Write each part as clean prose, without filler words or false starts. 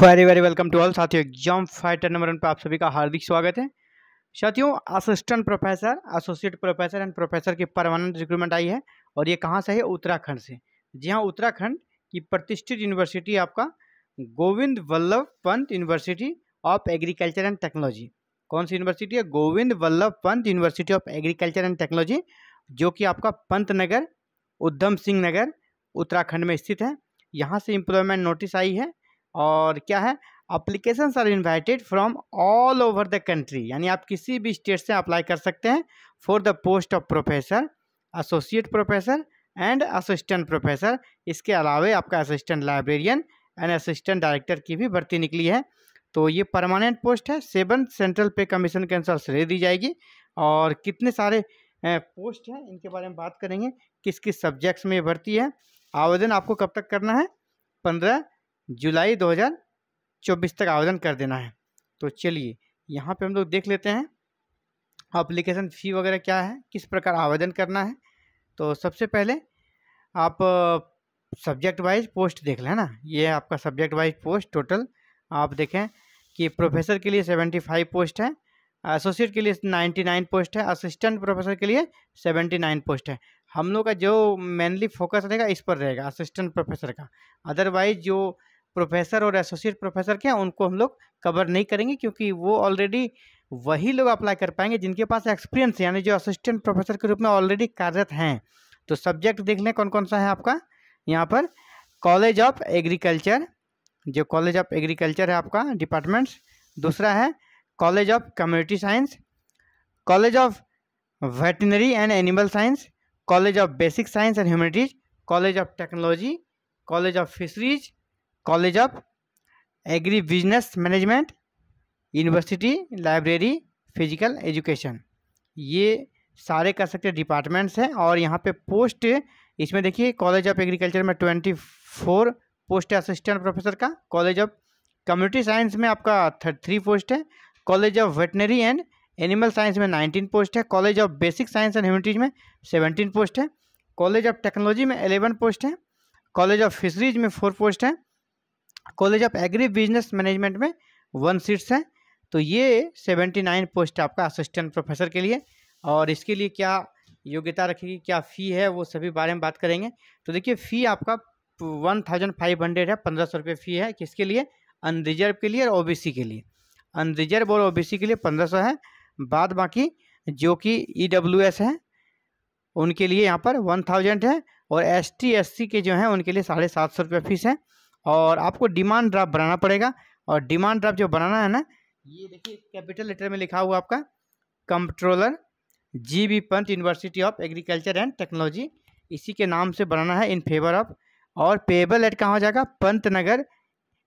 Very very welcome to all साथियों। Exam fighter number 1 पर आप सभी का हार्दिक स्वागत है। साथियों, assistant professor, associate professor and professor की परमानेंट रिक्रूटमेंट आई है और ये कहाँ से है? उत्तराखंड से। जी हाँ, उत्तराखंड की प्रतिष्ठित यूनिवर्सिटी आपका Govind Vallabh Pant university of agriculture and technology. कौन सी यूनिवर्सिटी है? Govind Vallabh Pant university of agriculture and technology, जो कि आपका पंत नगर, उधम सिंह नगर, उत्तराखंड में स्थित है। यहाँ से एम्प्लॉयमेंट नोटिस आई है और क्या है, applications are invited from all over the country, यानी आप किसी भी स्टेट से अप्लाई कर सकते हैं for the post of professor, associate professor and assistant professor. इसके अलावा आपका assistant librarian and assistant director की भी भर्ती निकली है। तो ये परमानेंट पोस्ट है। 7 सेंट्रल पे कमीशन के अनुसार सैलरी दी जाएगी और कितने सारे पोस्ट हैं इनके बारे में बात करेंगे, किस किस सब्जेक्ट्स में ये भर्ती है। आवेदन आपको कब तक करना है? 15 जुलाई 2024 तक आवेदन कर देना है। तो चलिए यहाँ पे हम लोग देख लेते हैं एप्लीकेशन फ़ी वगैरह क्या है, किस प्रकार आवेदन करना है। तो सबसे पहले आप सब्जेक्ट वाइज पोस्ट देख लें ना। ये है आपका सब्जेक्ट वाइज पोस्ट। टोटल आप देखें कि प्रोफेसर के लिए 75 पोस्ट है, एसोसिएट के लिए 99 पोस्ट है, असिस्टेंट प्रोफेसर के लिए 79 पोस्ट है। हम लोग का जो मेनली फोकस रहेगा इस पर रहेगा, असिस्टेंट प्रोफेसर का। अदरवाइज जो प्रोफेसर और एसोसिएट प्रोफेसर के हैं उनको हम लोग कवर नहीं करेंगे, क्योंकि वो ऑलरेडी वही लोग अप्लाई कर पाएंगे जिनके पास एक्सपीरियंस है, यानी जो असिस्टेंट प्रोफेसर के रूप में ऑलरेडी कार्यरत हैं। तो सब्जेक्ट देख लें कौन कौन सा है आपका यहाँ पर। कॉलेज ऑफ एग्रीकल्चर, जो कॉलेज ऑफ एग्रीकल्चर है आपका डिपार्टमेंट्स। दूसरा है college of community science, college of veterinary and animal science, college of basic science and humanities, college of technology, college of fisheries, college of agri business management, university library, physical education. ये सारे कर सकते departments हैं। और यहाँ पे post इसमें देखिए, कॉलेज ऑफ एग्रीकल्चर में 24 पोस्ट है असिस्टेंट प्रोफेसर का, कॉलेज ऑफ कम्युनिटी साइंस में आपका 33 पोस्ट है, college of veterinary and animal science में 19 पोस्ट है, college of basic science and humanities में 17 पोस्ट है, कॉलेज ऑफ टेक्नोलॉजी में 11 पोस्ट है, कॉलेज ऑफ फिशरीज में 4 पोस्ट है, college of agri business management में 1 सीट्स है। तो ये 79 पोस्ट आपका असिस्टेंट प्रोफेसर के लिए। और इसके लिए क्या योग्यता रखेगी, क्या फ़ी है, वो सभी बारे में बात करेंगे। तो देखिए फ़ी आपका 1500 है, 1500 रुपये फ़ी है। किसके लिए? अनरिजर्व के लिए और ओबीसी के लिए। अनरिजर्व और ओबीसी के लिए 1500 है। बाद बाकी जो कि ईडब्ल्यूएस है उनके लिए यहाँ पर 1000 है, और एसटी एससी के जो हैं उनके लिए 750 रुपये फीस है। और आपको डिमांड ड्राफ्ट बनाना पड़ेगा, और डिमांड ड्राफ्ट जो बनाना है ना, ये देखिए कैपिटल लेटर में लिखा हुआ आपका controller GB Pant university of agriculture and technology, इसी के नाम से बनाना है, इन फेवर ऑफ। और पेएबल एट कहाँ हो जाएगा? Pantnagar,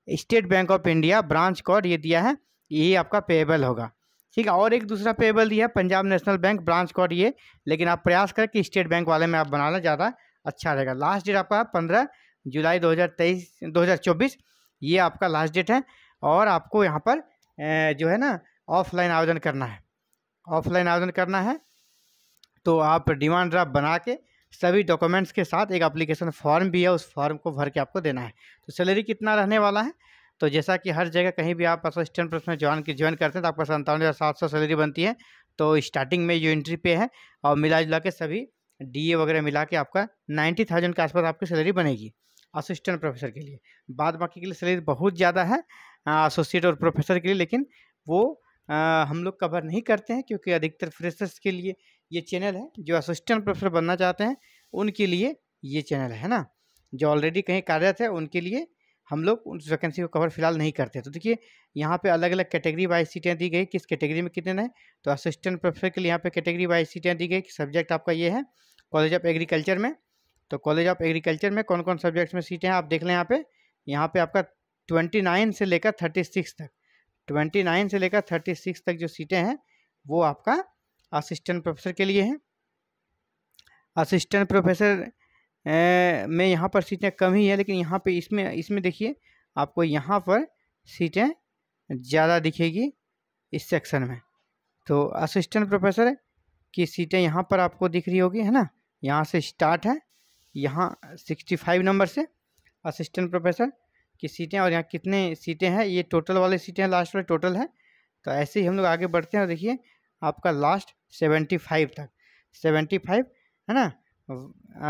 State Bank of India, branch code ये दिया है, यही आपका पेएबल होगा। ठीक है। और एक दूसरा पेएबल दिया है Punjab national bank, branch code ये, लेकिन आप प्रयास करें कि स्टेट बैंक वाले में आप बनाना ज़्यादा अच्छा रहेगा। लास्ट डेट आपका 15 जुलाई 2024 ये आपका लास्ट डेट है। और आपको यहाँ पर जो है ना ऑफलाइन आवेदन करना है, ऑफलाइन आवेदन करना है। तो आप डिमांड ड्राफ्ट बना के सभी डॉक्यूमेंट्स के साथ एक एप्लीकेशन फॉर्म भी है, उस फॉर्म को भर के आपको देना है। तो सैलरी कितना रहने वाला है? तो जैसा कि हर जगह कहीं भी आप असिस्टेंट प्रोफेसर ज्वाइन करते हैं तो आपका 57,700 सैलरी बनती है। तो स्टार्टिंग में जो एंट्री पे है और मिला जुला के सभी डीए वगैरह मिला के आपका 90,000 के आसपास आपकी सैलरी बनेगी असिस्टेंट प्रोफेसर के लिए। बाद बाकी के लिए सैलरी बहुत ज़्यादा है एसोसिएट और प्रोफेसर के लिए, लेकिन वो हम लोग कवर नहीं करते हैं, क्योंकि अधिकतर फ्रेशर्स के लिए ये चैनल है। जो असिस्टेंट प्रोफेसर बनना चाहते हैं उनके लिए ये चैनल है ना, जो ऑलरेडी कहीं कार्यरत है उनके लिए हम लोग उस वैकेंसी को कवर फिलहाल नहीं करते। तो देखिए यहाँ पे अलग अलग कैटेगरी वाइज सीटें दी गई, किस कैटेगरी में कितने हैं। तो असिस्टेंट प्रोफेसर के लिए यहाँ पे कैटेगरी वाइज सीटें दी गई। सब्जेक्ट आपका ये है कॉलेज ऑफ एग्रीकल्चर में। तो कॉलेज ऑफ एग्रीकल्चर में कौन कौन सब्जेक्ट्स में सीटें हैं आप देख लें। यहाँ पे आपका 29 से लेकर 36 तक, 29 से लेकर 36 तक जो सीटें हैं वो आपका असिस्टेंट प्रोफेसर के लिए हैं। असिस्टेंट प्रोफेसर में यहाँ पर सीटें कम ही है, लेकिन यहाँ पे इसमें देखिए आपको यहाँ पर सीटें ज़्यादा दिखेगी इस सेक्शन में। तो असिस्टेंट प्रोफेसर की सीटें यहाँ पर आपको दिख रही होगी, है ना। यहाँ से स्टार्ट है, यहाँ 65 नंबर से असिस्टेंट प्रोफेसर की सीटें और यहाँ कितने सीटें हैं, ये टोटल वाले सीटें हैं, लास्ट वाले टोटल है। तो ऐसे ही हम लोग आगे बढ़ते हैं और देखिए आपका लास्ट 75 तक, 75 है ना,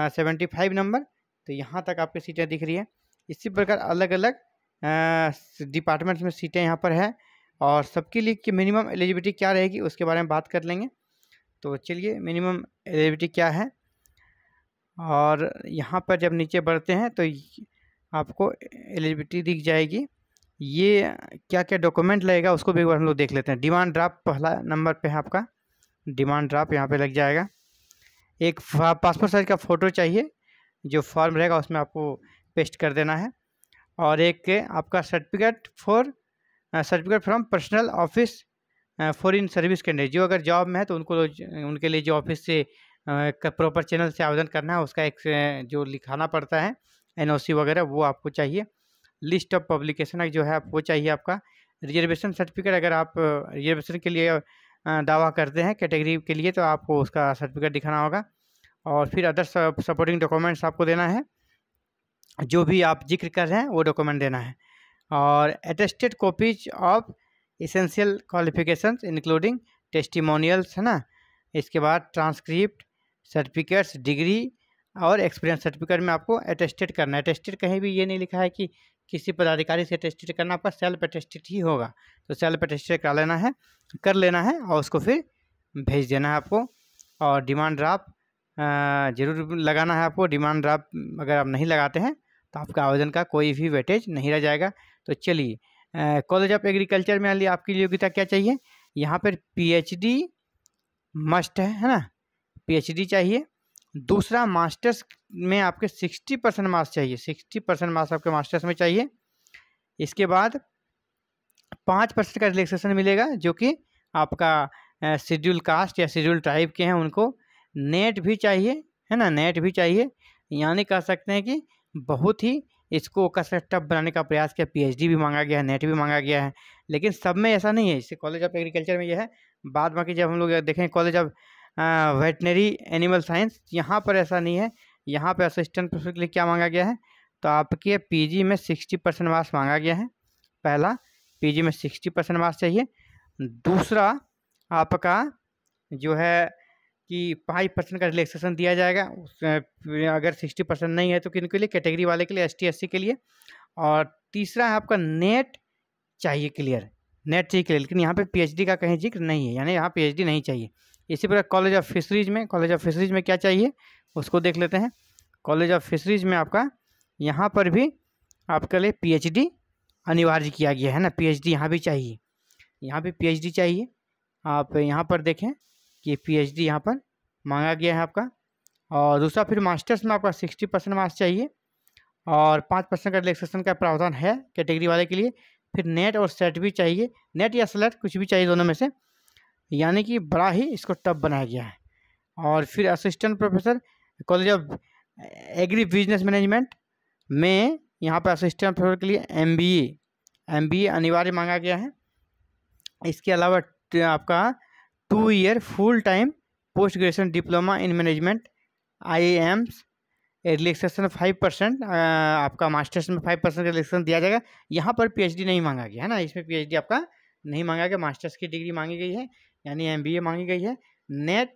75 नंबर। तो यहाँ तक आपकी सीटें दिख रही है। इसी प्रकार अलग अलग डिपार्टमेंट्स में सीटें यहाँ पर है और सबके लिए कि मिनिमम एलिजिबिलिटी क्या रहेगी उसके बारे में बात कर लेंगे। तो चलिए मिनिमम एलिजिबिलिटी क्या है, और यहाँ पर जब नीचे बढ़ते हैं तो आपको एलिजिबिलिटी दिख जाएगी। ये क्या क्या डॉक्यूमेंट लगेगा उसको भी एक बार हम लोग देख लेते हैं। डिमांड ड्राफ्ट पहला नंबर पे है आपका, डिमांड ड्राफ्ट यहाँ पे लग जाएगा। एक पासपोर्ट साइज का फ़ोटो चाहिए, जो फॉर्म रहेगा उसमें आपको पेस्ट कर देना है। और एक आपका certificate from personal office for in service candidate, जो अगर जॉब में है तो उनके लिए जो ऑफिस से प्रॉपर चैनल से आवेदन करना है उसका एक जो लिखाना पड़ता है NOC वगैरह, वो आपको चाहिए। लिस्ट ऑफ पब्लिकेशन जो है वो चाहिए आपका। रिजर्वेशन सर्टिफिकेट, अगर आप रिजर्वेशन के लिए दावा करते हैं कैटेगरी के लिए तो आपको उसका सर्टिफिकेट दिखाना होगा। और फिर अदर सपोर्टिंग डॉक्यूमेंट्स आपको देना है, जो भी आप जिक्र कर रहे हैं वो डॉक्यूमेंट देना है। और attested copies of essential qualifications including testimonials है ना। इसके बाद ट्रांसक्रिप्ट, सर्टिफिकेट्स, डिग्री और एक्सपीरियंस सर्टिफिकेट में आपको अटेस्टेड करना है। अटेस्टेड कहीं भी ये नहीं लिखा है कि किसी पदाधिकारी से अटेस्टेड करना, आपका सेल्फ अटेस्टेड ही होगा। तो सेल्फ अटेस्टेड कर लेना है और उसको फिर भेज देना है आपको। और डिमांड ड्राफ्ट जरूर लगाना है आपको। डिमांड ड्राफ्ट अगर आप नहीं लगाते हैं तो आपका आवेदन का कोई भी वेटेज नहीं रह जाएगा। तो चलिए कॉलेज ऑफ एग्रीकल्चर में लिए आपकी योग्यता क्या चाहिए, यहाँ पर PhD मस्ट है ना, PhD चाहिए। दूसरा मास्टर्स में आपके 60% मार्क्स चाहिए, 60% मार्क्स आपके मास्टर्स में चाहिए। इसके बाद 5% का रिलैक्सेशन मिलेगा, जो कि आपका शेड्यूल कास्ट या शेड्यूल ट्राइब के हैं उनको। नेट भी चाहिए है ना, नेट भी चाहिए। यानी कह सकते हैं कि बहुत ही इसको कसरत टफ बनाने का प्रयास किया। PhD भी मांगा गया है, नेट भी मांगा गया है, लेकिन सब में ऐसा नहीं है। इससे कॉलेज ऑफ एग्रीकल्चर में यह है। बाद बाकी जब हम लोग देखें college of veterinary animal science, यहाँ पर ऐसा नहीं है। यहाँ पर असिस्टेंट प्रोफेसर के लिए क्या मांगा गया है, तो आपके PG में 60% मार्क्स मांगा गया है। पहला PG में 60% मार्क्स चाहिए। दूसरा आपका जो है कि 5% का रिलैक्सेशन दिया जाएगा। अगर 60% नहीं है तो किनके लिए, कैटेगरी वाले के लिए, ST SC के लिए। और तीसरा है आपका नेट चाहिए क्लियर, नेट चाहिए क्लियर। लेकिन यहाँ पे PhD का कहीं जिक्र नहीं है, यानी यहाँ PhD नहीं चाहिए। इसी प्रकार कॉलेज ऑफ फिशरीज में क्या चाहिए उसको देख लेते हैं। कॉलेज ऑफ फिशरीज में आपका यहाँ पर भी आपके लिए PhD अनिवार्य किया गया है ना। PhD यहाँ भी चाहिए, यहाँ भी PhD चाहिए। आप यहाँ पर देखें कि PhD यहाँ पर मांगा गया है आपका। और दूसरा फिर मास्टर्स में आपका 60% मार्क्स चाहिए और 5% का रिलैक्सेशन का प्रावधान है कैटेगरी वाले के लिए। फिर नेट और सेट भी चाहिए, नेट या सेलेक्ट कुछ भी चाहिए दोनों में से। यानी कि बड़ा ही इसको टफ बनाया गया है। और फिर assistant professor college of agri business management में यहाँ पर असिस्टेंट प्रोफेसर के लिए MBA अनिवार्य मांगा गया है। इसके अलावा आपका 2 year full time post graduation diploma in management IIMs, relaxation 5%, आपका मास्टर्स में 5% का रिलैक्सेशन दिया जाएगा। यहाँ पर PhD नहीं मांगा गया है ना, इसमें PhD आपका नहीं मांगा गया, मास्टर्स की डिग्री मांगी गई है, यानी MBA मांगी गई है। नेट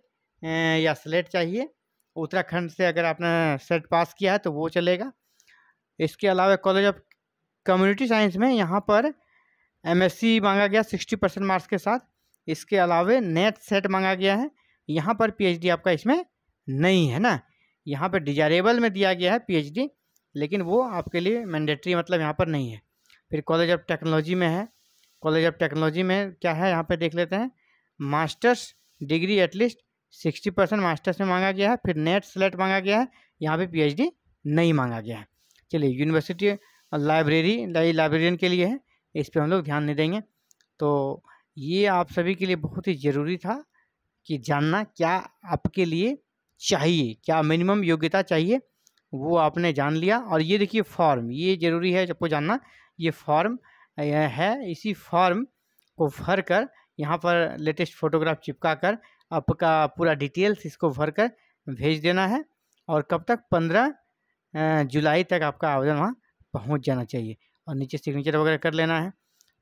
या स्लेट चाहिए, उत्तराखंड से अगर आपने सेट पास किया है तो वो चलेगा। इसके अलावा कॉलेज ऑफ कम्युनिटी साइंस में यहाँ पर MSc मांगा गया 60% मार्क्स के साथ। इसके अलावा नेट सेट मांगा गया है। यहाँ पर PhD आपका इसमें नहीं है ना, यहाँ पर डिजायरेबल में दिया गया है PhD, लेकिन वो आपके लिए मैंडेटरी मतलब यहाँ पर नहीं है। फिर कॉलेज ऑफ टेक्नोलॉजी में है। कॉलेज ऑफ टेक्नोलॉजी में क्या है यहाँ पे देख लेते हैं। मास्टर्स डिग्री एटलीस्ट 60% मास्टर्स में मांगा गया है। फिर नेट सेलेक्ट मांगा गया है, यहाँ पे PhD नहीं मांगा गया है। चलिए यूनिवर्सिटी लाइब्रेरियन के लिए है, इस पर हम लोग ध्यान नहीं देंगे। तो ये आप सभी के लिए बहुत ही ज़रूरी था कि जानना क्या आपके लिए चाहिए, क्या मिनिमम योग्यता चाहिए, वो आपने जान लिया। और ये देखिए फॉर्म, ये ज़रूरी है सबको जानना। ये फॉर्म है, इसी फॉर्म को भर कर यहाँ पर लेटेस्ट फोटोग्राफ चिपका कर आपका पूरा डिटेल्स इसको भर कर भेज देना है। और कब तक, 15 जुलाई तक आपका आवेदन वहाँ पहुँच जाना चाहिए। और नीचे सिग्नेचर वगैरह कर लेना है।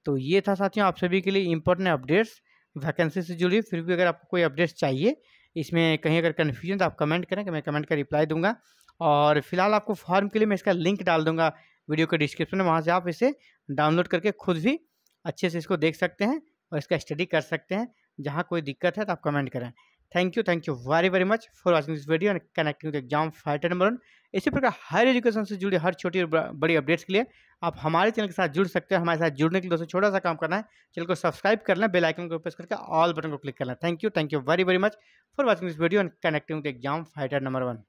तो ये था साथियों आप सभी के लिए इंपॉर्टेंट अपडेट्स वैकेंसी से जुड़ी। फिर भी अगर आपको कोई अपडेट्स चाहिए, इसमें कहीं अगर कन्फ्यूजन, तो आप कमेंट करें कि मैं कमेंट का रिप्लाई दूंगा। और फिलहाल आपको फॉर्म के लिए मैं इसका लिंक डाल दूंगा वीडियो के डिस्क्रिप्शन में, वहाँ से आप इसे डाउनलोड करके खुद भी अच्छे से इसको देख सकते हैं और इसका स्टडी कर सकते हैं। जहाँ कोई दिक्कत है तो आप कमेंट करें। Thank you very very much for watching this video and connecting with exam fighter number 1। इसी प्रकार हायर एजुकेशन से जुड़ी हर छोटी और बड़ी अपडेट्स के लिए आप हमारे चैनल के साथ जुड़ सकते हैं। हमारे साथ जुड़ने के लिए दोस्तों छोटा सा काम करना है, चैनल को सब्सक्राइब कर लें, बेल आइकन को प्रेस करके ऑल बटन को क्लिक करना है। Thank you very very much for watching this video and connecting with exam fighter number 1।